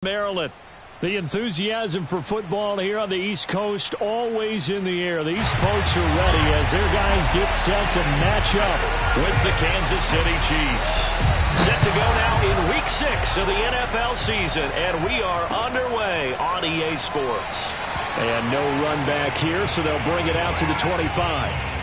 Maryland. The enthusiasm for football here on the East Coast always in the air. These folks are ready as their guys get set to match up with the Kansas City Chiefs. Set to go now in Week 6 of the NFL season, and we are underway on EA Sports. And no run back here, so they'll bring it out to the 25.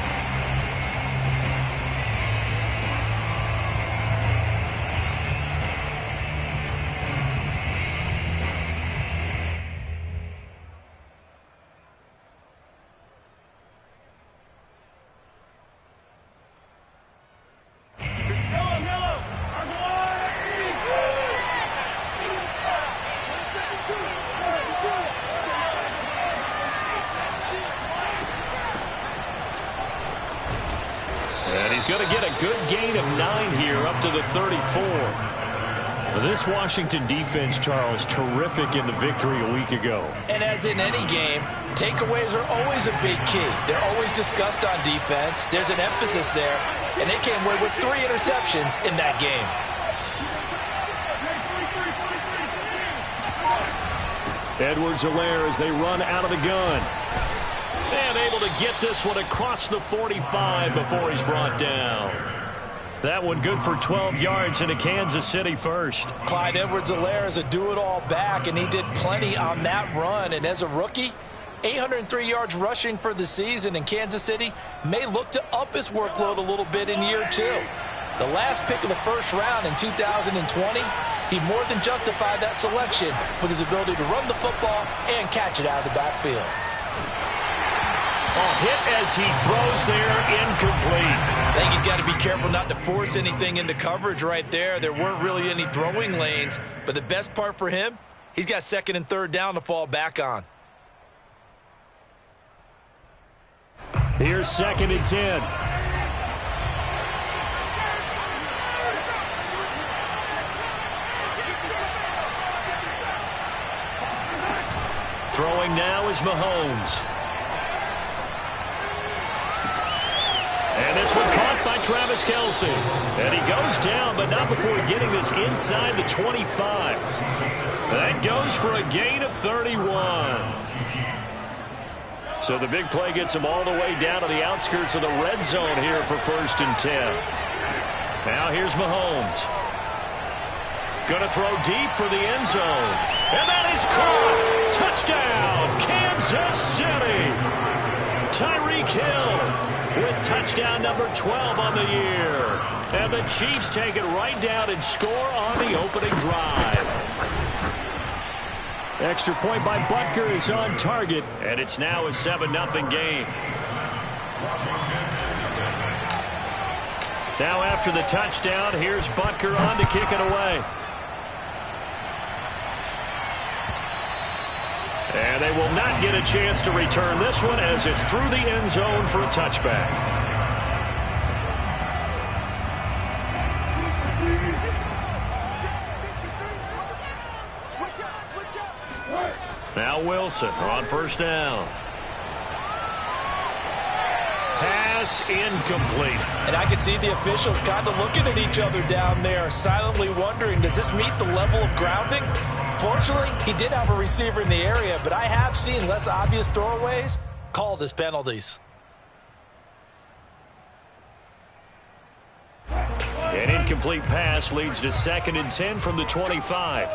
Going to get a good gain of 9 here up to the 34. This Washington defense, Charles, terrific in the victory a week ago. And as in any game, takeaways are always a big key. They're always discussed on defense. There's an emphasis there, and they came away with 3 interceptions in that game. Edwards-Helaire as they run out of the gun. And able to get this one across the 45 before he's brought down. That one good for 12 yards into Kansas City first. Clyde Edwards-Helaire is a do-it-all back, and he did plenty on that run. And as a rookie, 803 yards rushing for the season, and Kansas City may look to up his workload a little bit in year 2. The last pick of the first round in 2020, he more than justified that selection with his ability to run the football and catch it out of the backfield. Hit as he throws there, incomplete. I think he's got to be careful not to force anything into coverage right there. There weren't really any throwing lanes, but the best part for him, he's got 2nd and 3rd down to fall back on. Here's 2nd and 10. Throwing now is Mahomes. And this one caught by Travis Kelce. And he goes down, but not before getting this inside the 25. That goes for a gain of 31. So the big play gets him all the way down to the outskirts of the red zone here for 1st and 10. Now here's Mahomes. Going to throw deep for the end zone. And that is caught. Touchdown, Kansas City. Tyreek Hill with touchdown number 12 on the year. And the Chiefs take it right down and score on the opening drive. Extra point by Butker is on target, and it's now a 7-0 game. Now after the touchdown, here's Butker on to kick it away. And they will not get a chance to return this one as it's through the end zone for a touchback. Now Wilson on 1st down. Pass incomplete. And I can see the officials kind of looking at each other down there, silently wondering, does this meet the level of grounding? Fortunately, he did have a receiver in the area, but I have seen less obvious throwaways called as penalties. An incomplete pass leads to 2nd and 10 from the 25.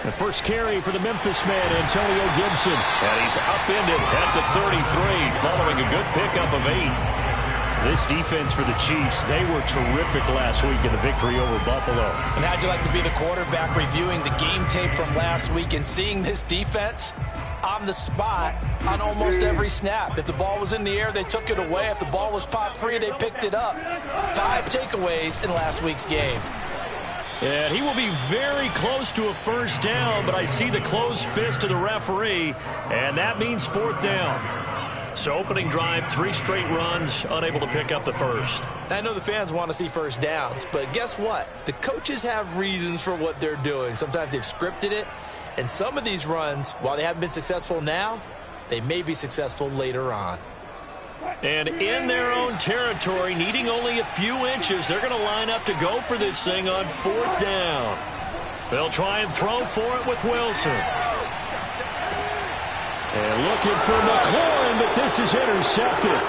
The first carry for the Memphis man, Antonio Gibson. And he's upended at the 33 following a good pickup of 8. This defense for the Chiefs, they were terrific last week in the victory over Buffalo. And how'd you like to be the quarterback reviewing the game tape from last week and seeing this defense on the spot on almost every snap? If the ball was in the air, they took it away. If the ball was popped free, they picked it up. 5 takeaways in last week's game. And he will be very close to a 1st down, but I see the closed fist of the referee, and that means 4th down. So opening drive, 3 straight runs, unable to pick up the first. I know the fans want to see 1st downs, but guess what? The coaches have reasons for what they're doing. Sometimes they've scripted it, and some of these runs, while they haven't been successful now, they may be successful later on. And in their own territory, needing only a few inches, they're going to line up to go for this thing on 4th down. They'll try and throw for it with Wilson. And looking for McLaurin, but this is intercepted.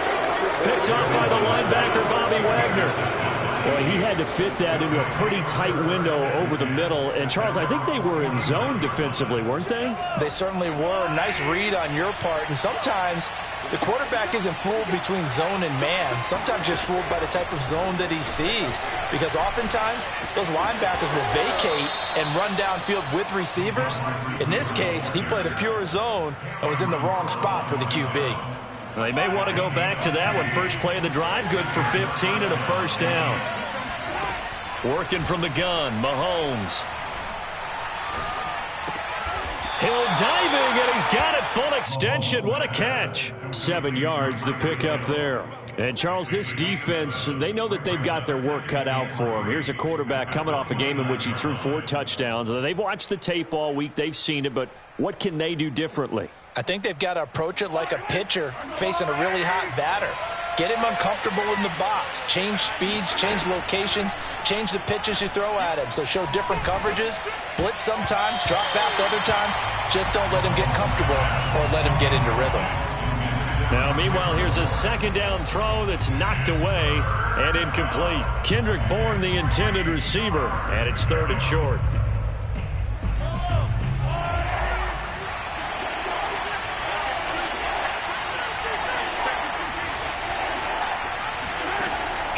Picked up by the linebacker, Bobby Wagner. Well, he had to fit that into a pretty tight window over the middle. And, Charles, I think they were in zone defensively, weren't they? They certainly were. Nice read on your part. And sometimes the quarterback isn't fooled between zone and man. Sometimes just fooled by the type of zone that he sees. Because oftentimes, those linebackers will vacate and run downfield with receivers. In this case, he played a pure zone and was in the wrong spot for the QB. Well, they may want to go back to that one. First play of the drive, good for 15 and a first down. Working from the gun, Mahomes. Hill diving, and he's got it full extension. What a catch. 7 yards, the pickup there. And, Charles, this defense, they know that they've got their work cut out for them. Here's a quarterback coming off a game in which he threw 4 touchdowns. They've watched the tape all week. They've seen it, but what can they do differently? I think they've got to approach it like a pitcher facing a really hot batter. Get him uncomfortable in the box. Change speeds, change locations, change the pitches you throw at him. So show different coverages, blitz sometimes, drop back other times. Just don't let him get comfortable or let him get into rhythm. Now, meanwhile, here's a second down throw that's knocked away and incomplete. Kendrick Bourne, the intended receiver, and it's 3rd and short.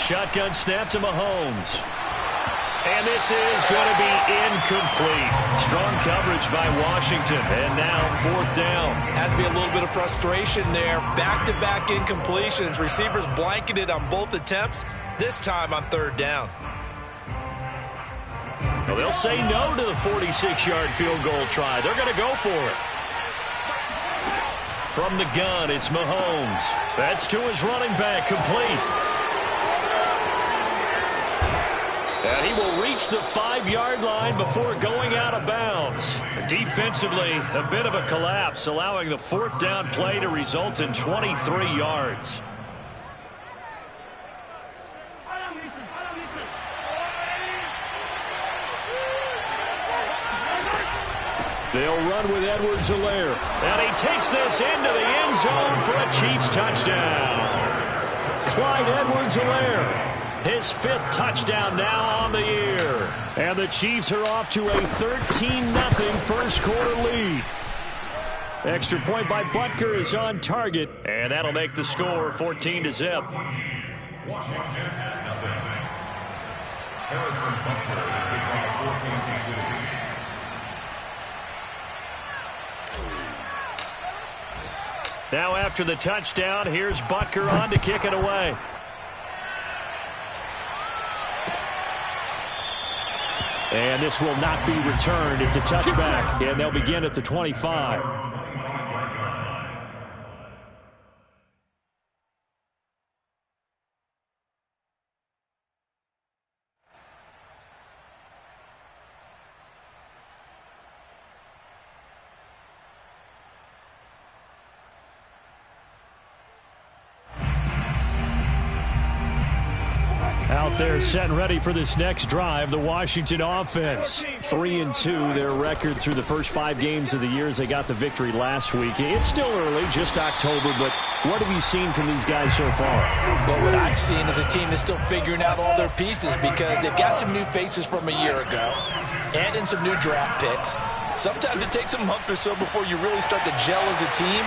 Shotgun snap to Mahomes. And this is going to be incomplete. Strong coverage by Washington. And now 4th down. Has to be a little bit of frustration there. Back-to-back incompletions. Receivers blanketed on both attempts. This time on 3rd down. Well, they'll say no to the 46-yard field goal try. They're going to go for it. From the gun, it's Mahomes. That's to his running back, complete. And he will reach the 5-yard line before going out of bounds. Defensively, a bit of a collapse, allowing the 4th down play to result in 23 yards. They'll run with Edwards-Helaire. And he takes this into the end zone for a Chiefs touchdown. Clyde Edwards-Helaire. His 5th touchdown now on the year. And the Chiefs are off to a 13-0 first quarter lead. Extra point by Butker is on target. And that'll make the score 14-0. Washington at nothing. Harrison Butker to take on 14-2. Now after the touchdown, here's Butker on to kick it away. And this will not be returned. It's a touchback, and they'll begin at the 25. Out there set and ready for this next drive, the Washington offense. 3-2, their record through the first 5 games of the year as they got the victory last week. It's still early, just October, but what have you seen from these guys so far? Well, what I've seen is a team that's still figuring out all their pieces because they've got some new faces from a year ago and in some new draft picks. Sometimes it takes a month or so before you really start to gel as a team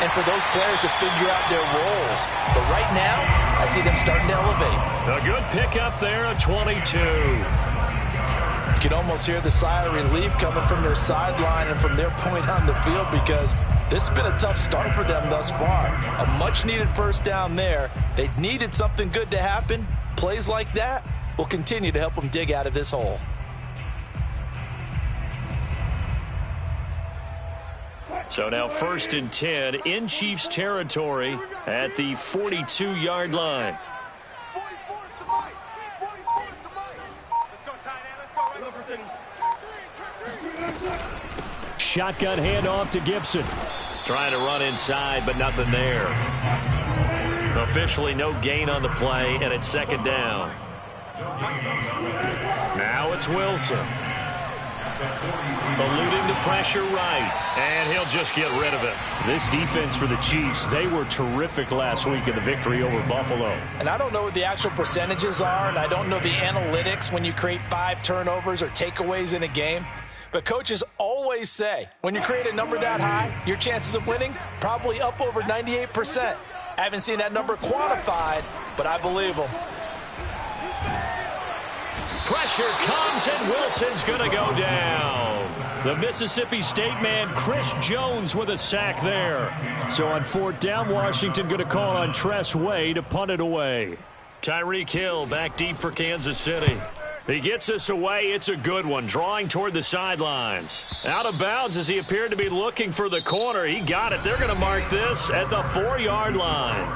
and for those players to figure out their roles. But right now, I see them starting to elevate. A good pickup there at 22. You can almost hear the sigh of relief coming from their sideline and from their point on the field because this has been a tough start for them thus far. A much-needed first down there. They needed something good to happen. Plays like that will continue to help them dig out of this hole. So now 1st and 10 in Chiefs territory at the 42-yard line. Shotgun handoff to Gibson. Trying to run inside, but nothing there. Officially no gain on the play, and it's 2nd down. Now it's Wilson. Eluding the pressure right, and he'll just get rid of it. This defense for the Chiefs, they were terrific last week in the victory over Buffalo. And I don't know what the actual percentages are, and I don't know the analytics when you create 5 turnovers or takeaways in a game. But coaches always say, when you create a number that high, your chances of winning probably up over 98%. I haven't seen that number quantified, but I believe them. Pressure comes, and Wilson's going to go down. The Mississippi State man, Chris Jones, with a sack there. So on 4th down, Washington going to call on Tress Way to punt it away. Tyreek Hill back deep for Kansas City. He gets us away. It's a good one, drawing toward the sidelines. Out of bounds as he appeared to be looking for the corner. He got it. They're going to mark this at the 4-yard line.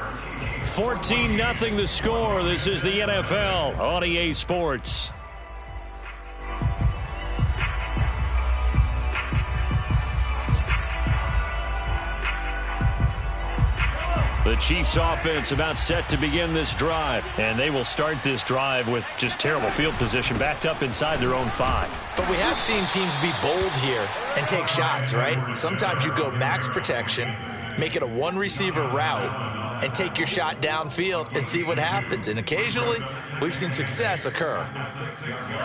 14-0 the score. This is the NFL on EA Sports. The Chiefs offense about set to begin this drive, and they will start this drive with just terrible field position, backed up inside their own 5. But we have seen teams be bold here and take shots, right? Sometimes you go max protection, make it a 1-receiver route, and take your shot downfield and see what happens. And occasionally, we've seen success occur.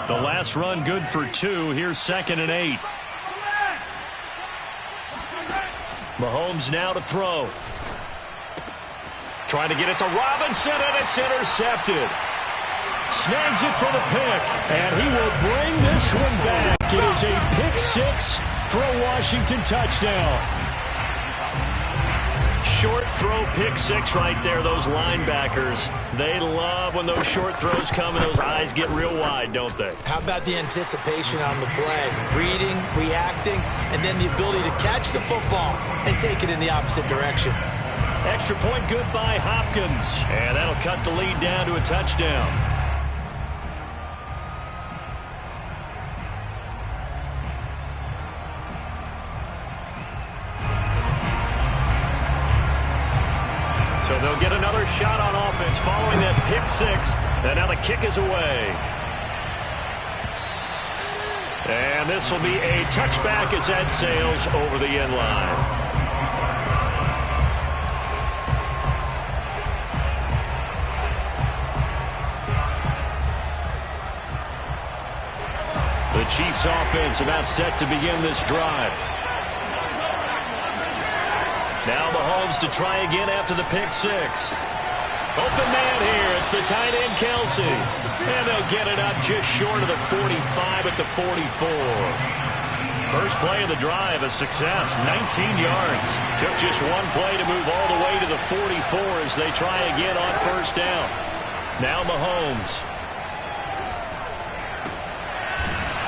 The last run good for 2. Here's 2nd and 8. Mahomes now to throw. Trying to get it to Robinson, and it's intercepted. Snags it for the pick, and he will bring this one back. It is a pick 6 for a Washington touchdown. Short throw, pick 6 right there. Those linebackers, they love when those short throws come and those eyes get real wide, don't they? How about the anticipation on the play? Reading, reacting, and then the ability to catch the football and take it in the opposite direction. Extra point good by Hopkins. And that'll cut the lead down to a touchdown. So they'll get another shot on offense following that pick 6. And now the kick is away. And this will be a touchback as that sails over the end line. The Chiefs offense about set to begin this drive. Now Mahomes to try again after the pick 6. Open man here. It's the tight end, Kelsey. And they'll get it up just short of the 45 at the 44. First play of the drive, a success, 19 yards. Took just one play to move all the way to the 44 as they try again on 1st down. Now Mahomes.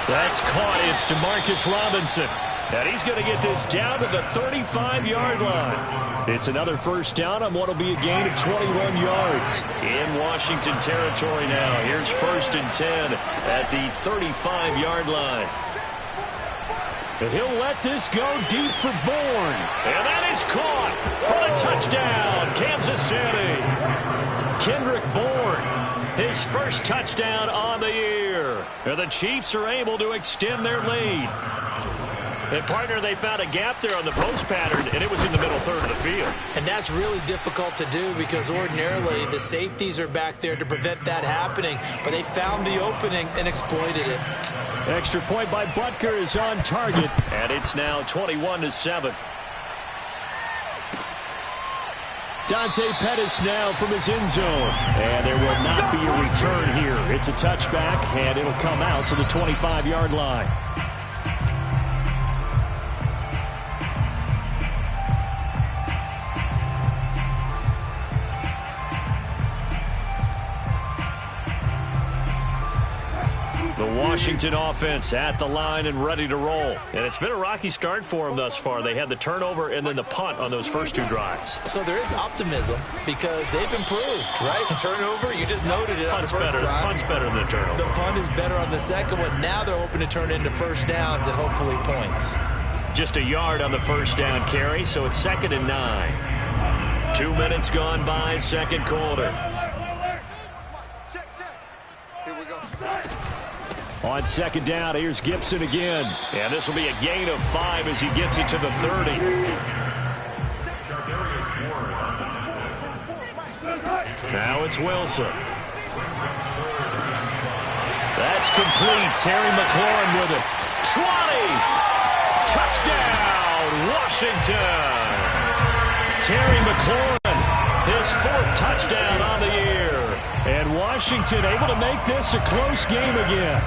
That's caught. It's DeMarcus Robinson. And he's going to get this down to the 35-yard line. It's another 1st down on what will be a gain of 21 yards. In Washington territory now. Here's 1st and 10 at the 35-yard line. And he'll let this go deep for Bourne. And that is caught for the touchdown, Kansas City. Kendrick Bourne, his first touchdown on the year. And the Chiefs are able to extend their lead. And, partner, they found a gap there on the post pattern, and it was in the middle third of the field. And that's really difficult to do because ordinarily the safeties are back there to prevent that happening. But they found the opening and exploited it. Extra point by Butker is on target. And it's now 21-7. Dante Pettis now from his end zone. And there will not be a return here. It's a touchback, and it'll come out to the 25-yard line. The Washington offense at the line and ready to roll. And it's been a rocky start for them thus far. They had the turnover and then the punt on those first 2 drives. So there is optimism because they've improved, right? Turnover, you just noted it on the first drive. Punt's better than the turnover. The punt is better on the second one. Now they're hoping to turn it into 1st downs and hopefully points. Just a yard on the 1st down carry, so it's 2nd and 9. 2 minutes gone by, 2nd quarter. On second down, here's Gibson again. And this will be a gain of 5 as he gets it to the 30. Now it's Wilson. That's complete. Terry McLaurin with it. 20. Touchdown, Washington. Terry McLaurin, his 4th touchdown on the year. And Washington able to make this a close game again.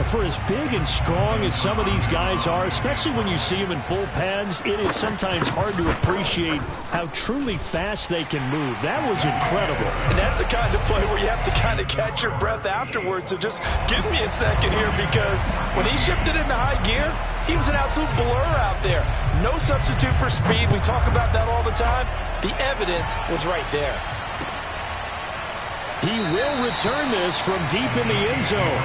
For as big and strong as some of these guys are, especially when you see them in full pads, it is sometimes hard to appreciate how truly fast they can move. That was incredible. And that's the kind of play where you have to kind of catch your breath afterwards. So just give me a second here, because when he shifted into high gear, he was an absolute blur out there. No substitute for speed. We talk about that all the time. The evidence was right there. He will return this from deep in the end zone.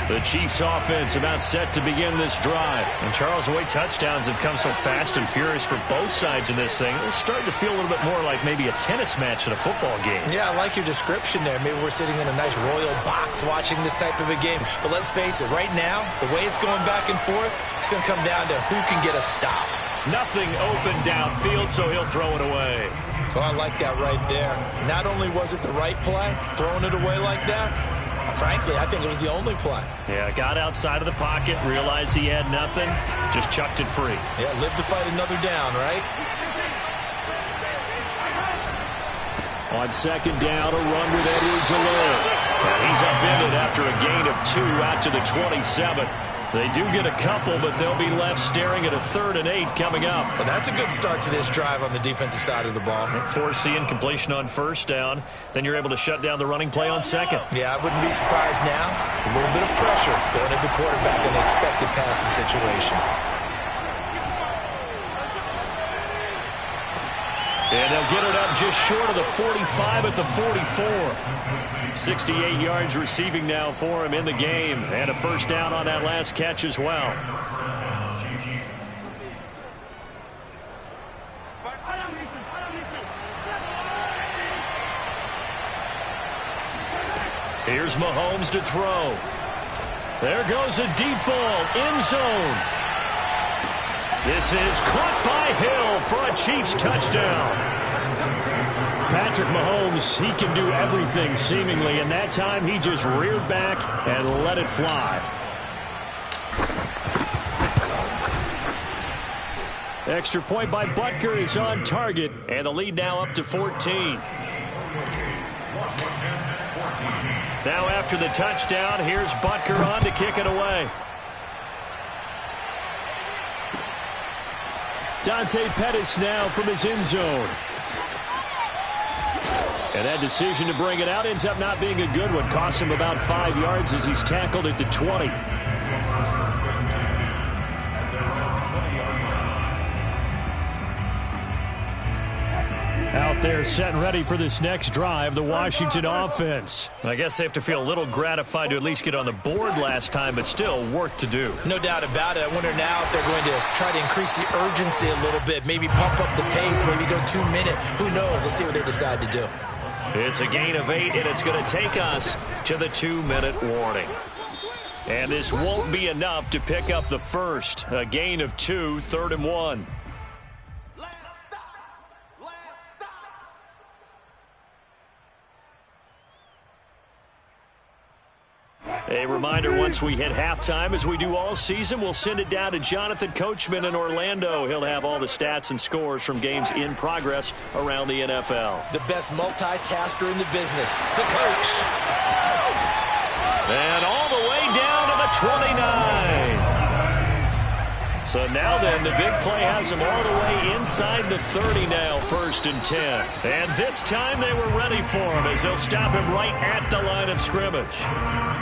The Chiefs offense about set to begin this drive. And Charles, the way touchdowns have come so fast and furious for both sides in this thing, it's starting to feel a little bit more like maybe a tennis match at a football game. Yeah, I like your description there. Maybe we're sitting in a nice royal box watching this type of a game. But let's face it, right now, the way it's going back and forth, it's going to come down to who can get a stop. Nothing open downfield, so he'll throw it away. So I like that right there. Not only was it the right play, throwing it away like that, frankly, I think it was the only play. Yeah, got outside of the pocket, realized he had nothing, just chucked it free. Yeah, live to fight another down, right? On second down, a run with Edwards alone. And he's upended after a gain of 2 out to the 27. They do get a couple, but they'll be left staring at a 3rd and 8 coming up. Well, that's a good start to this drive on the defensive side of the ball. Force the incompletion on 1st down. Then you're able to shut down the running play on 2nd. Yeah, I wouldn't be surprised now. A little bit of pressure going at the quarterback in an expected passing situation. And they'll get it up just short of the 45 at the 44. 68 yards receiving now for him in the game. And a 1st down on that last catch as well. Here's Mahomes to throw. There goes a deep ball, end zone. This is caught by Hill for a Chiefs touchdown. Patrick Mahomes, he can do everything seemingly, and that time he just reared back and let it fly. Extra point by Butker is on target, and the lead now up to 14. Now after the touchdown, here's Butker on to kick it away. Dante Pettis now from his end zone. And that decision to bring it out ends up not being a good one. Costs him about 5 yards as he's tackled at the 20. Out there set and ready for this next drive, the Washington offense. I guess they have to feel a little gratified to at least get on the board last time, but still work to do. No doubt about it. I wonder now if they're going to try to increase the urgency a little bit, maybe pump up the pace, maybe go 2 minute. Who knows? Let's see what they decide to do. It's a gain of 8, and it's going to take us to the 2-minute warning. And this won't be enough to pick up the first. A gain of 2, 3rd and 1. A reminder, once we hit halftime, as we do all season, we'll send it down to Jonathan Coachman in Orlando. He'll have all the stats and scores from games in progress around the NFL. The best multitasker in the business, the coach. And all the way down to the 29. So now then, the big play has them all the way inside the 30 now, 1st and 10. And this time they were ready for him as they'll stop him right at the line of scrimmage.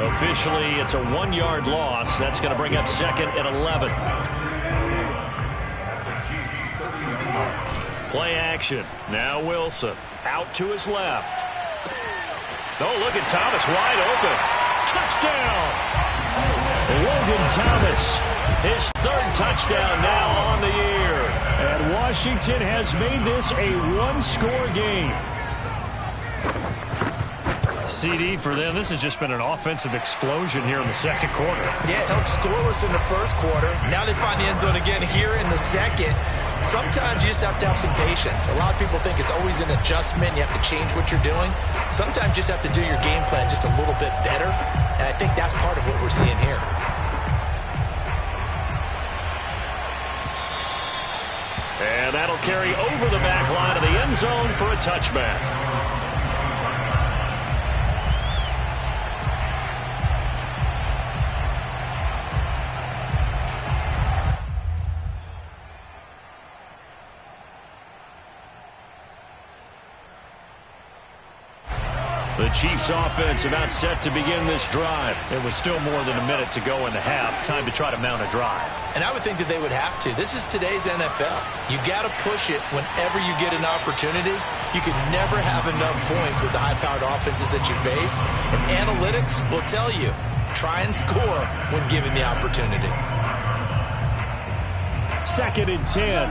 Officially, it's a 1-yard loss. That's going to bring up 2nd and 11. Play action. Now Wilson out to his left. Oh, look at Thomas wide open. Touchdown! Logan Thomas, his 3rd touchdown now on the year. And Washington has made this a one-score game. CD for them, this has just been an offensive explosion here in the second quarter. Yeah, held scoreless in the first quarter. Now they find the end zone again here in the second. Sometimes you just have to have some patience. A lot of people think it's always an adjustment. You have to change what you're doing. Sometimes you just have to do your game plan just a little bit better. And I think that's part of what we're seeing here. And that'll carry over the back line of the end zone for a touchback. The Chiefs offense about set to begin this drive. There was still more than a minute to go in the half. Time to try to mount a drive. And I would think that they would have to. This is today's NFL. You got to push it whenever you get an opportunity. You can never have enough points with the high-powered offenses that you face. And analytics will tell you, try and score when given the opportunity. 2nd and 10.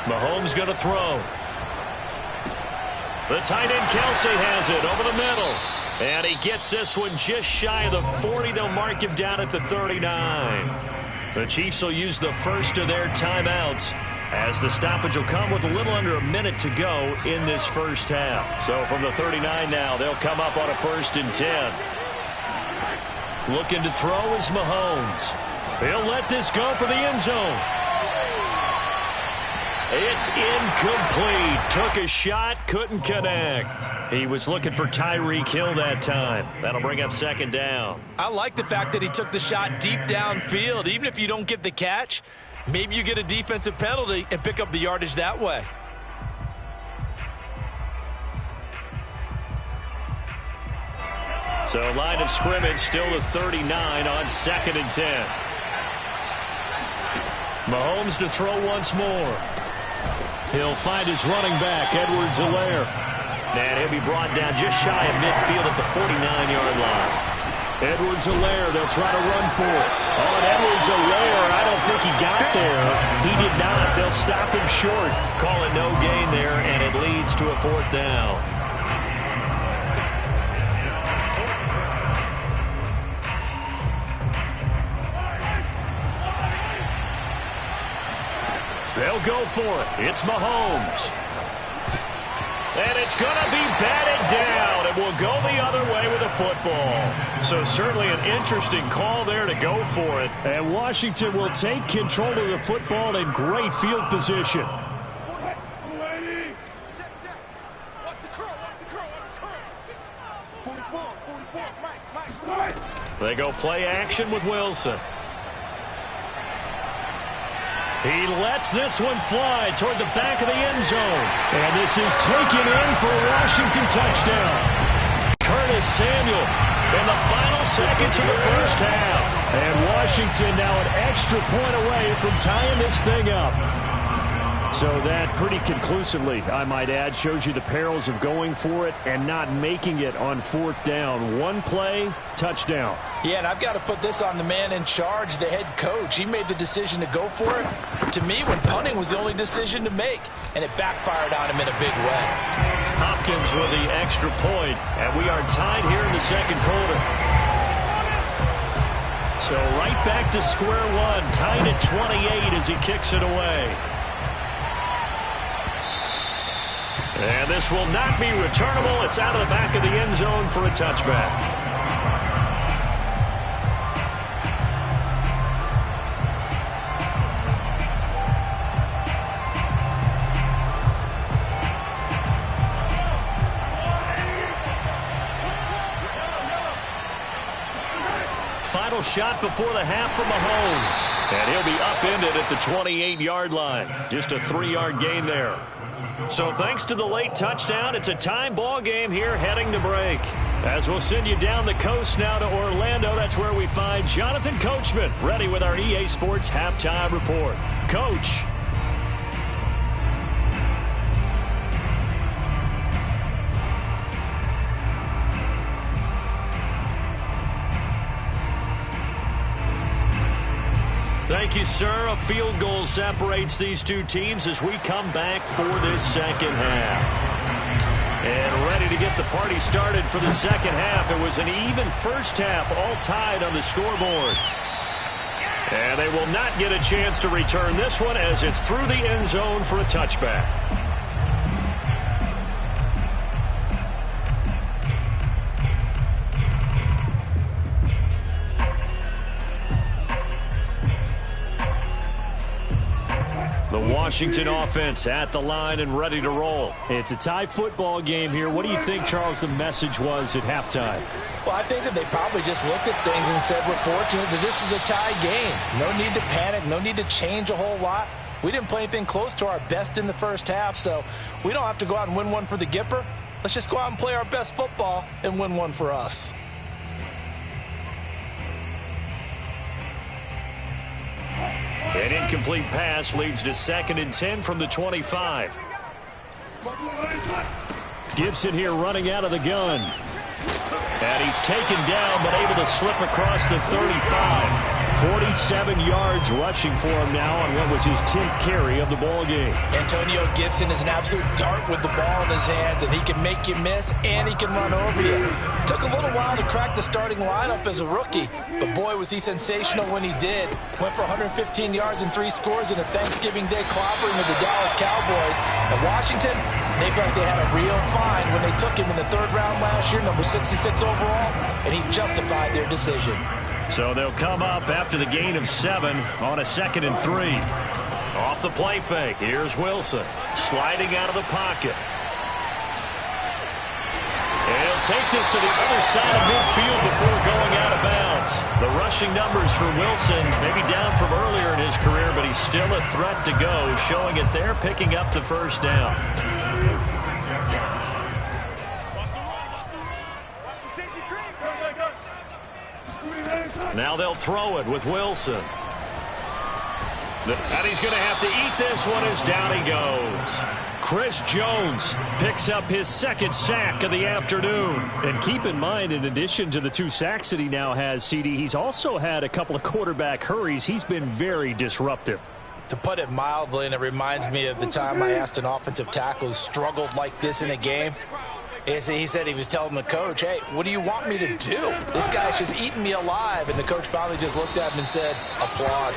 Mahomes going to throw. The tight end Kelsey has it over the middle. And he gets this one just shy of the 40. They'll mark him down at the 39. The Chiefs will use the first of their timeouts as the stoppage will come with a little under a minute to go in this first half. So from the 39 now, they'll come up on a 1st and 10. Looking to throw is Mahomes. He'll let this go for the end zone. It's incomplete. Took a shot, couldn't connect. He was looking for Tyreek Hill that time. That'll bring up 2nd down. I like the fact that he took the shot deep downfield. Even if you don't get the catch, maybe you get a defensive penalty and pick up the yardage that way. So line of scrimmage still the 39 on 2nd and 10. Mahomes to throw once more. He'll find his running back, Edwards-Helaire. And he'll be brought down just shy of midfield at the 49-yard line. Edwards-Helaire, they'll try to run for it. Oh, and Edwards-Helaire, I don't think he got there. He did not. They'll stop him short. Call it no gain there, and it leads to a 4th down. They'll go for it. It's Mahomes. And it's going to be batted down. It will go the other way with a football. So certainly an interesting call there to go for it. And Washington will take control of the football in great field position. They go play action with Wilson. He lets this one fly toward the back of the end zone. And this is taken in for a Washington touchdown. Curtis Samuel in the final seconds of the first half. And Washington now an extra point away from tying this thing up. So that pretty conclusively, I might add, shows you the perils of going for it and not making it on 4th down. One play, touchdown. Yeah, and I've got to put this on the man in charge, the head coach. He made the decision to go for it. To me, when punting was the only decision to make, and it backfired on him in a big way. Hopkins with the extra point, and we are tied here in the second quarter. So right back to square one, tied at 28 as he kicks it away. And this will not be returnable. It's out of the back of the end zone for a touchback. Final shot before the half for Mahomes. And he'll be upended at the 28-yard line. Just a 3-yard gain there. So thanks to the late touchdown, it's a time ball game here heading to break. As we'll send you down the coast now to Orlando, that's where we find Jonathan Coachman ready with our EA Sports Halftime Report. Coach. Thank you, sir. A field goal separates these two teams as we come back for this second half. And ready to get the party started for the second half. It was an even first half, all tied on the scoreboard. And they will not get a chance to return this one as it's through the end zone for a touchback. The Washington offense at the line and ready to roll. It's a tie football game here. What do you think, Charles, the message was at halftime? Well, I think that they probably just looked at things and said, we're fortunate that this is a tie game. No need to panic. No need to change a whole lot. We didn't play anything close to our best in the first half, so we don't have to go out and win one for the Gipper. Let's just go out and play our best football and win one for us. An incomplete pass leads to 2nd and 10 from the 25. Gibson here running out of the gun. And he's taken down but able to slip across the 35. 47 yards rushing for him now on what was his 10th carry of the ball game. Antonio Gibson is an absolute dart with the ball in his hands, and he can make you miss and he can run over you. Took a little while to crack the starting lineup as a rookie, but boy was he sensational when he did. Went for 115 yards and 3 scores in a Thanksgiving Day clobbering of the Dallas Cowboys. And Washington, they felt like they had a real find when they took him in the 3rd round last year, number 66 overall, and he justified their decision. So they'll come up after the gain of 7 on a 2nd and 3. Off the play fake, here's Wilson sliding out of the pocket. And he'll take this to the other side of midfield before going out of bounds. The rushing numbers for Wilson maybe down from earlier in his career, but he's still a threat to go, showing it there, picking up the first down. Now they'll throw it with Wilson. And he's going to have to eat this one as down he goes. Chris Jones picks up his 2nd sack of the afternoon. And keep in mind, in addition to the 2 sacks that he now has, CD, he's also had a couple of quarterback hurries. He's been very disruptive. To put it mildly, and it reminds me of the time I asked an offensive tackle who struggled like this in a game. He said he was telling the coach, hey, what do you want me to do? This guy's just eating me alive. And the coach finally just looked at him and said, applaud.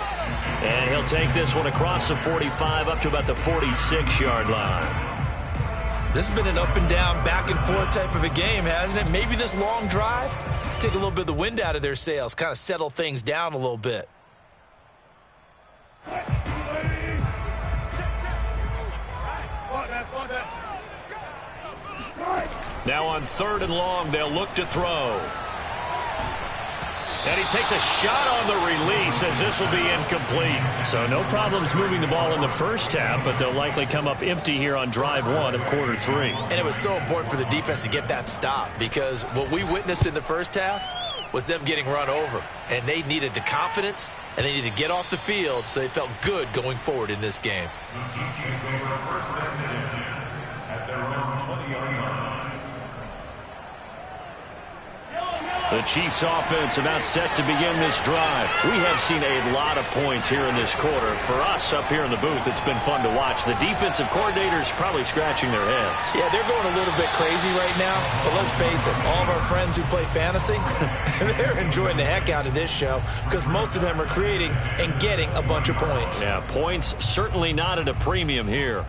And he'll take this one across the 45 up to about the 46-yard line. This has been an up and down, back and forth type of a game, hasn't it? Maybe this long drive, take a little bit of the wind out of their sails, kind of settle things down a little bit. Now on 3rd and long, they'll look to throw. And he takes a shot on the release as this will be incomplete. So no problems moving the ball in the first half, but they'll likely come up empty here on drive 1 of quarter 3. And it was so important for the defense to get that stop, because what we witnessed in the first half was them getting run over. And they needed the confidence, and they needed to get off the field so they felt good going forward in this game. The Chiefs offense about set to begin this drive. We have seen a lot of points here in this quarter. For us up here in the booth, it's been fun to watch. The defensive coordinators probably scratching their heads. Yeah, they're going a little bit crazy right now. But let's face it, all of our friends who play fantasy, they're enjoying the heck out of this show because most of them are creating and getting a bunch of points. Yeah, points certainly not at a premium here.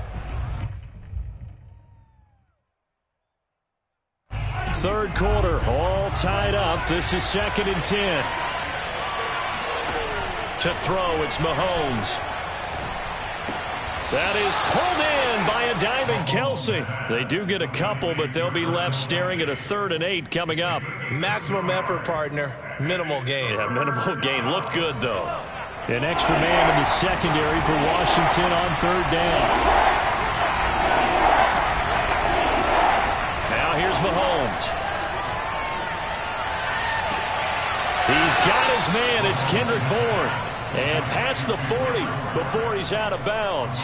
3rd quarter, all tied up. This is 2nd and 10. To throw, it's Mahomes. That is pulled in by a diving Kelsey. They do get a couple, but they'll be left staring at a 3rd and 8 coming up. Maximum effort, partner. Minimal gain. Yeah, minimal gain. Looked good, though. An extra man in the secondary for Washington on 3rd down. Here's Mahomes. He's got his man. It's Kendrick Bourne. And past the 40 before he's out of bounds.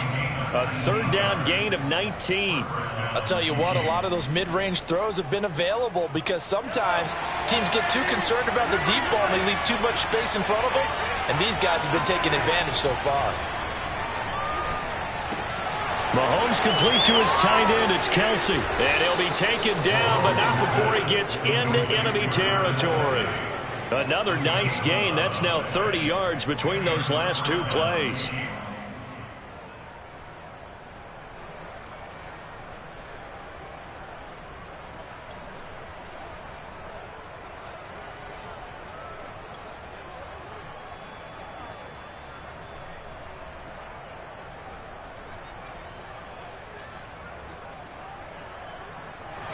A third down gain of 19. I'll tell you what, a lot of those mid-range throws have been available because sometimes teams get too concerned about the deep ball and they leave too much space in front of them. And these guys have been taking advantage so far. Mahomes complete to his tight end. It's Kelsey. And he'll be taken down, but not before he gets into enemy territory. Another nice gain. That's now 30 yards between those last two plays.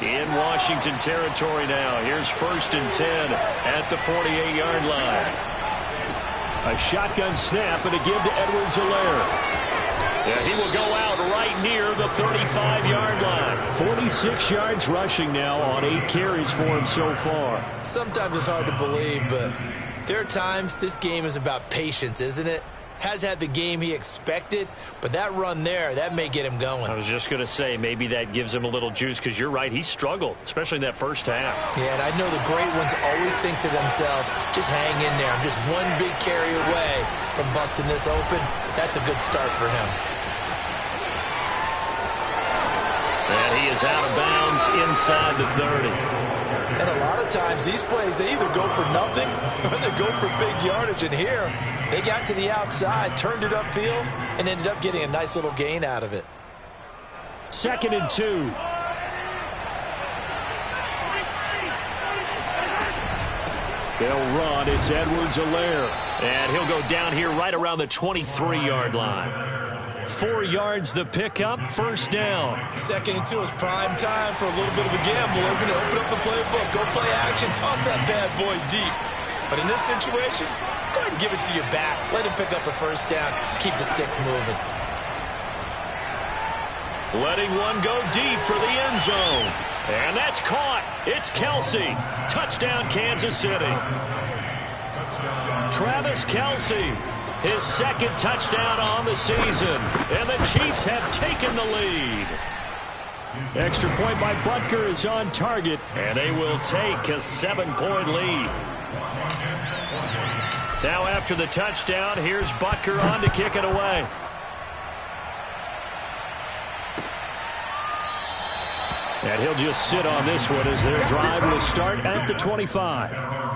In Washington territory now. Here's 1st and 10 at the 48-yard line. A shotgun snap and a give to Edwards-Helaire. Yeah, he will go out right near the 35-yard line. 46 yards rushing now on 8 carries for him so far. Sometimes it's hard to believe, but there are times this game is about patience, isn't it? Has had the game he expected, but that run there, that may get him going. I was just going to say, maybe that gives him a little juice, because you're right, he struggled, especially in that first half. Yeah, and I know the great ones always think to themselves, just hang in there. I'm just one big carry away from busting this open. That's a good start for him. And he is out of bounds inside the 30. And a lot of times, these plays, they either go for nothing or they go for big yardage. And here, they got to the outside, turned it upfield, and ended up getting a nice little gain out of it. 2nd and 2. They'll run. It's Edwards-Helaire. And he'll go down here right around the 23-yard line. 4 yards the pickup, 1st down. 2nd and 2 is prime time for a little bit of a gamble, isn't it? Open up the playbook, go play action, toss that bad boy deep. But in this situation, go ahead and give it to your back. Let him pick up a 1st down, keep the sticks moving. Letting one go deep for the end zone. And that's caught. It's Kelsey. Touchdown, Kansas City. Travis Kelsey. His 2nd touchdown on the season. And the Chiefs have taken the lead. Extra point by Butker is on target. And they will take a 7-point lead. Now after the touchdown, here's Butker on to kick it away. And he'll just sit on this one as their drive will start at the 25.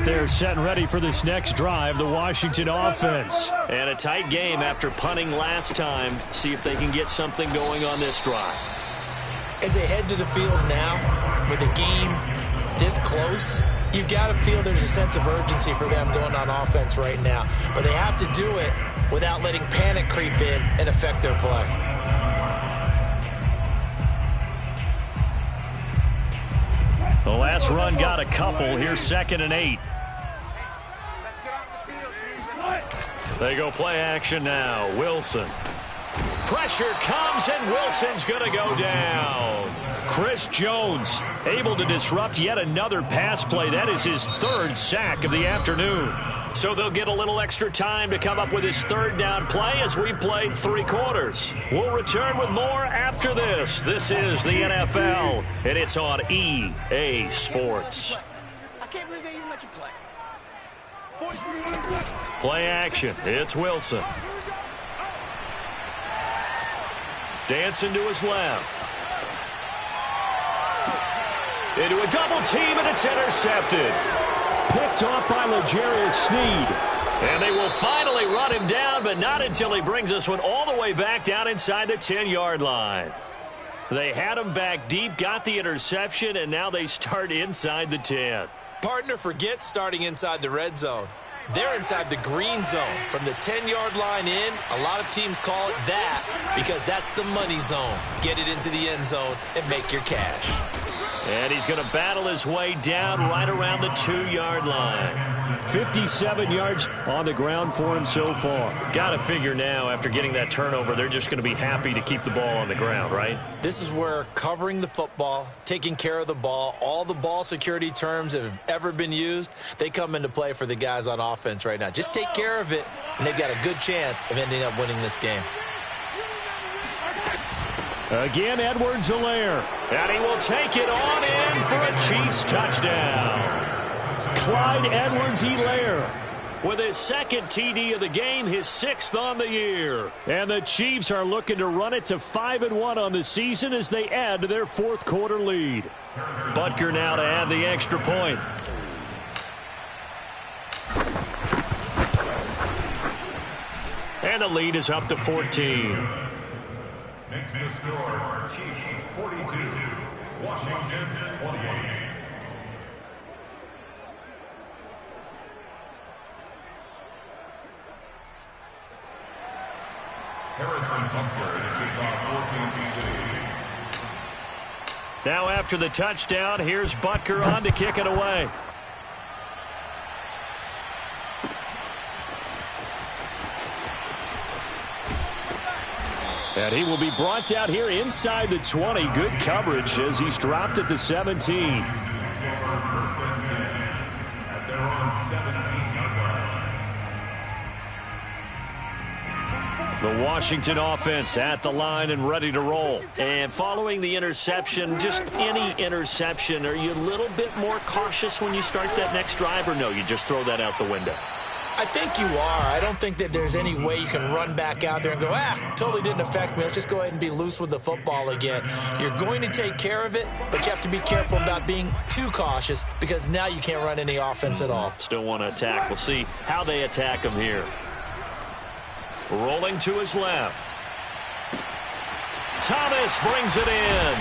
They're set and ready for this next drive, the Washington offense. And a tight game after punting last time. See if they can get something going on this drive. As they head to the field now, with the game this close, you've got to feel there's a sense of urgency for them going on offense right now. But they have to do it without letting panic creep in and affect their play. The last run got a couple. Here's 2nd and 8. They go play action now. Wilson. Pressure comes, and Wilson's going to go down. Chris Jones able to disrupt yet another pass play. That is his 3rd sack of the afternoon. So they'll get a little extra time to come up with his 3rd down play as we played 3 quarters. We'll return with more after this. This is the NFL, and it's on EA Sports. I can't believe they even let you play. Play action. It's Wilson. Dancing to his left. Into a double team, and it's intercepted. Picked off by L'Jarius Sneed. And they will finally run him down, but not until he brings this one all the way back down inside the 10-yard line. They had him back deep, got the interception, and now they start inside the 10. Partner, forget starting inside the red zone. They're inside the green zone. From the 10-yard line in, a lot of teams call it that because that's the money zone. Get it into the end zone and make your cash. And he's going to battle his way down right around the 2-yard line. 57 yards on the ground for him so far. Got to figure now, after getting that turnover, they're just going to be happy to keep the ball on the ground, right? This is where covering the football, taking care of the ball, all the ball security terms that have ever been used, they come into play for the guys on offense right now. Just take care of it, and they've got a good chance of ending up winning this game. Again, Edwards-Helaire. And he will take it on in for a Chiefs touchdown. Clyde Edwards-Helaire with his second TD of the game, his 6th on the year. And the Chiefs are looking to run it to 5-1 on the season as they add to their 4th quarter lead. Butker now to add the extra point. And the lead is up to 14. Makes the score Chiefs 42, Washington 28. Harrison Butker to kick off for Kansas City. Now after the touchdown, here's Butker on to kick it away. And he will be brought out here inside the 20. Good coverage as he's dropped at the 17. First and 10 at their own 17-yard line. The Washington offense at the line and ready to roll. And following the interception, just any interception, are you a little bit more cautious when you start that next drive, or no, you just throw that out the window? I think you are. I don't think that there's any way you can run back out there and go, totally didn't affect me. Let's just go ahead and be loose with the football again. You're going to take care of it, but you have to be careful about being too cautious because now you can't run any offense at all. Still want to attack. We'll see how they attack him here. Rolling to his left. Thomas brings it in.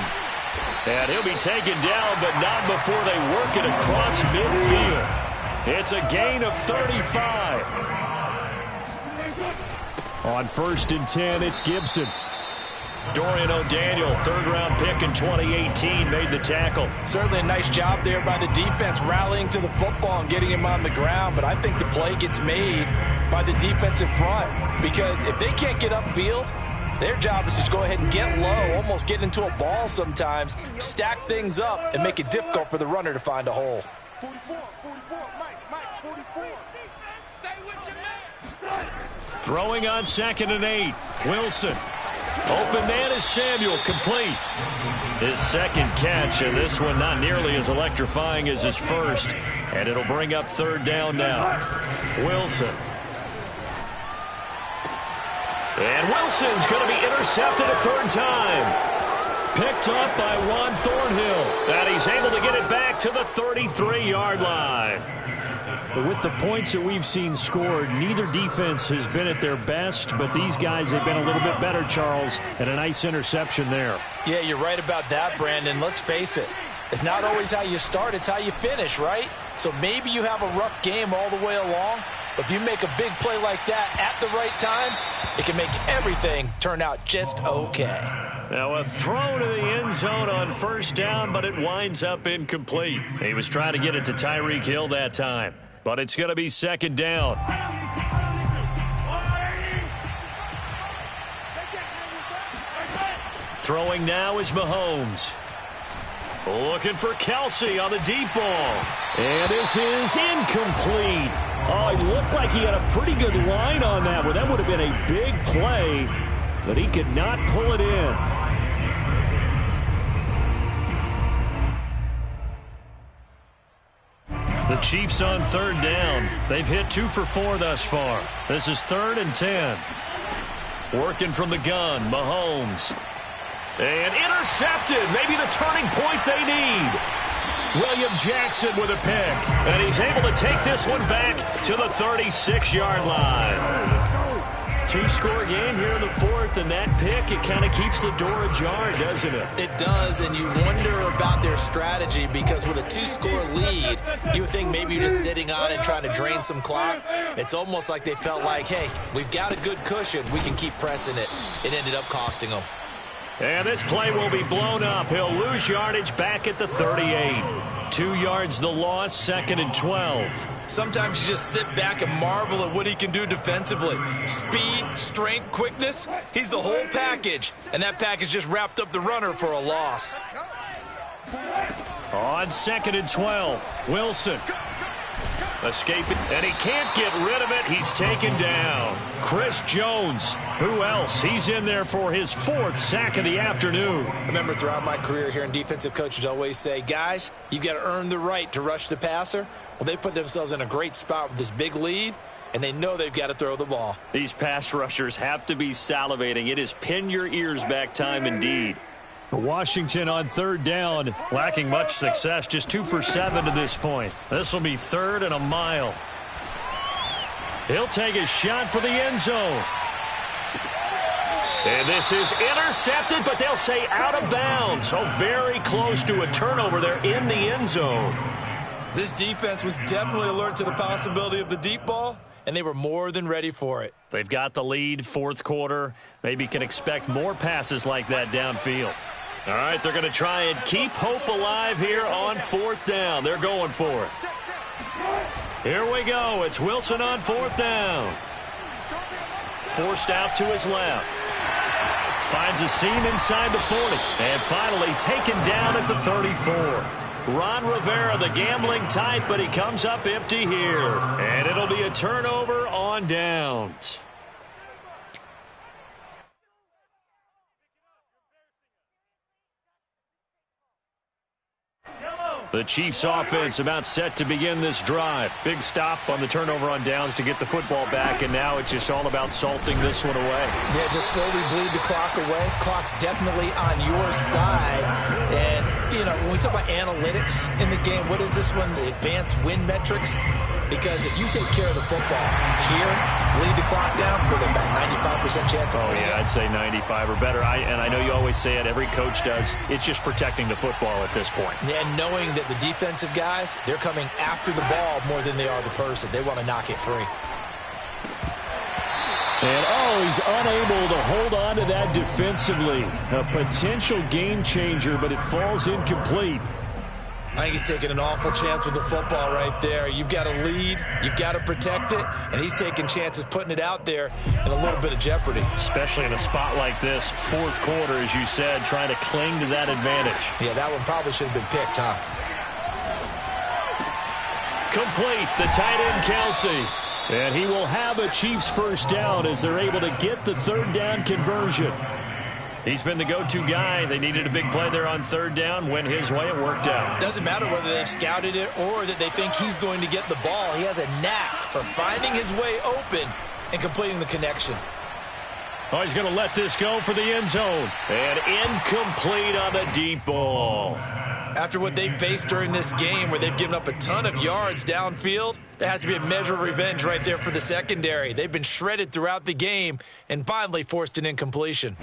And he'll be taken down, but not before they work it across midfield. It's a gain of 35. On 1st and 10, it's Gibson. Dorian O'Daniel, 3rd-round pick in 2018, made the tackle. Certainly a nice job there by the defense rallying to the football and getting him on the ground, but I think the play gets made by the defensive front because if they can't get upfield, their job is to go ahead and get low, almost get into a ball sometimes, stack things up, and make it difficult for the runner to find a hole. 44, Mike, 44. Stay with your man. Throwing on 2nd and 8. Wilson. Open man is Samuel, complete. His 2nd catch, and this one not nearly as electrifying as his first. And it'll bring up 3rd down now. Wilson. And Wilson's going to be intercepted a 3rd time. Picked up by Juan Thornhill. And he's able to get it back to the 33-yard line. With the points that we've seen scored, neither defense has been at their best, but these guys have been a little bit better, Charles, and a nice interception there. Yeah, you're right about that, Brandon. Let's face it. It's not always how you start, it's how you finish, right? So maybe you have a rough game all the way along, but if you make a big play like that at the right time, it can make everything turn out just okay. Now a throw to the end zone on 1st down, but it winds up incomplete. He was trying to get it to Tyreek Hill that time, but it's going to be 2nd down. Throwing now is Mahomes. Looking for Kelsey on the deep ball. And this is incomplete. Oh, it looked like he had a pretty good line on that one. That would have been a big play, but he could not pull it in. The Chiefs on 3rd down. They've hit 2 for 4 thus far. This is 3rd and 10. Working from the gun, Mahomes. And intercepted. Maybe the turning point they need. William Jackson with a pick. And he's able to take this one back to the 36-yard line. two-score game here in the fourth, and that pick, it kind of keeps the door ajar, doesn't it? It does, and you wonder about their strategy because with a two-score lead, you would think maybe you're just sitting on it trying to drain some clock. It's almost like they felt like, hey, we've got a good cushion. We can keep pressing it. It ended up costing them. And this play will be blown up. He'll lose yardage back at the 38. 2 yards the loss, 2nd and 12. Sometimes you just sit back and marvel at what he can do defensively. Speed, strength, quickness, he's the whole package. And that package just wrapped up the runner for a loss. On 2nd and 12, Wilson. Escaping, and he can't get rid of it. He's taken down. Chris Jones. Who else? He's in there for his 4th sack of the afternoon. I remember throughout my career here in defensive coaches always say, guys, you got to earn the right to rush the passer. Well, they put themselves in a great spot with this big lead, and they know they've got to throw the ball. These pass rushers have to be salivating. It is pin your ears back time indeed. Washington on 3rd down, lacking much success, just 2 for 7 to this point. This will be 3rd and a mile. He'll take a shot for the end zone. And this is intercepted, but they'll say out of bounds. So very close to a turnover there in the end zone. This defense was definitely alert to the possibility of the deep ball, and they were more than ready for it. They've got the lead, 4th quarter. Maybe can expect more passes like that downfield. All right, they're going to try and keep hope alive here on 4th down. They're going for it. Here we go. It's Wilson on 4th down. Forced out to his left. Finds a seam inside the 40. And finally taken down at the 34. Ron Rivera, the gambling type, but he comes up empty here. And it'll be a turnover on downs. The Chiefs offense about set to begin this drive. Big stop on the turnover on downs to get the football back, and now it's just all about salting this one away. Yeah, just slowly bleed the clock away. Clock's definitely on your side. And, you know, when we talk about analytics in the game, what is this one? The advanced win metrics? Because if you take care of the football here, bleed the clock down, with about 95% chance of winning. Oh, yeah, I'd say 95 or better. And I know you always say it, every coach does. It's just protecting the football at this point. And knowing that the defensive guys, they're coming after the ball more than they are the person. They want to knock it free. And, he's unable to hold on to that defensively. A potential game changer, but it falls incomplete. I think he's taking an awful chance with the football right there. You've got to lead, you've got to protect it, and he's taking chances putting it out there in a little bit of jeopardy. Especially in a spot like this, 4th quarter, as you said, trying to cling to that advantage. Yeah, that one probably should have been picked, huh? Complete, the tight end Kelsey. And he will have a Chiefs 1st down as they're able to get the 3rd down conversion. He's been the go-to guy. They needed a big play there on 3rd down. Went his way. It worked out. Doesn't matter whether they've scouted it or that they think he's going to get the ball. He has a knack for finding his way open and completing the connection. Oh, he's going to let this go for the end zone. And incomplete on the deep ball. After what they've faced during this game where they've given up a ton of yards downfield, there has to be a measure of revenge right there for the secondary. They've been shredded throughout the game and finally forced an incompletion.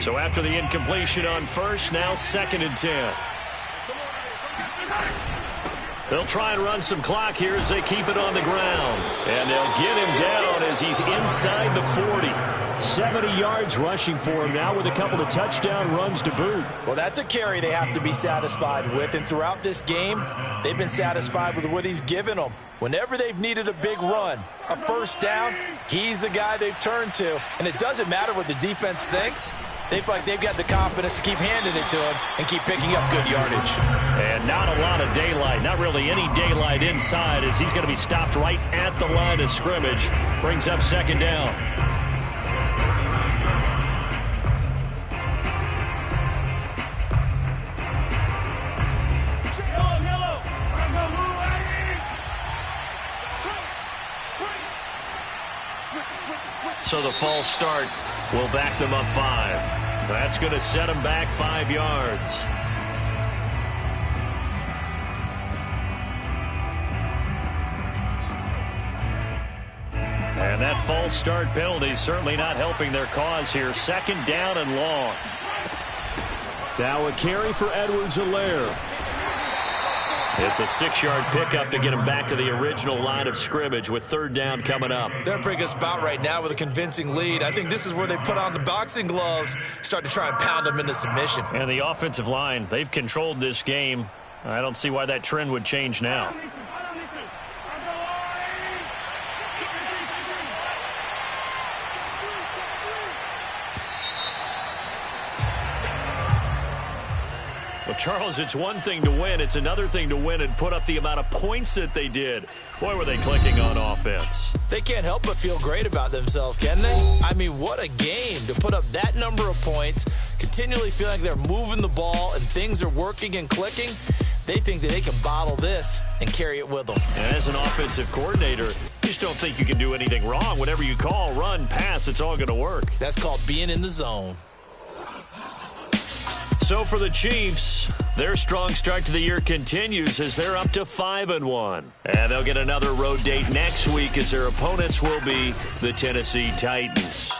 So after the incompletion on 1st, now 2nd and 10. They'll try and run some clock here as they keep it on the ground. And they'll get him down as he's inside the 40. 70 yards rushing for him now with a couple of touchdown runs to boot. Well, that's a carry they have to be satisfied with. And throughout this game, they've been satisfied with what he's given them. Whenever they've needed a big run, a 1st down, he's the guy they've turned to. And it doesn't matter what the defense thinks. They feel like they've got the confidence to keep handing it to him and keep picking up good yardage. And not a lot of daylight, not really any daylight inside as he's going to be stopped right at the line of scrimmage. Brings up 2nd down. So the false start will back them up 5. That's going to set them back 5 yards. And that false start penalty certainly not helping their cause here. 2nd down and long. Now a carry for Edwards-Helaire. It's a 6-yard pickup to get him back to the original line of scrimmage with 3rd down coming up. They're a pretty good spot right now with a convincing lead. I think this is where they put on the boxing gloves, start to try and pound them into submission. And the offensive line, they've controlled this game. I don't see why that trend would change now. Well, Charles, it's one thing to win. It's another thing to win and put up the amount of points that they did. Boy, were they clicking on offense. They can't help but feel great about themselves, can they? I mean, what a game to put up that number of points, continually feeling like they're moving the ball and things are working and clicking. They think that they can bottle this and carry it with them. And as an offensive coordinator, you just don't think you can do anything wrong. Whatever you call, run, pass, it's all going to work. That's called being in the zone. So for the Chiefs, their strong start to the year continues as they're up to 5-1. And they'll get another road date next week as their opponents will be the Tennessee Titans.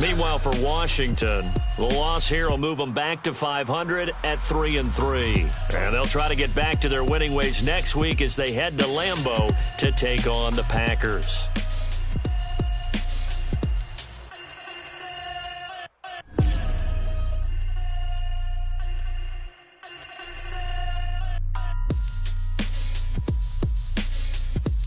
Meanwhile, for Washington, the loss here will move them back to 500 at 3-3. And they'll try to get back to their winning ways next week as they head to Lambeau to take on the Packers.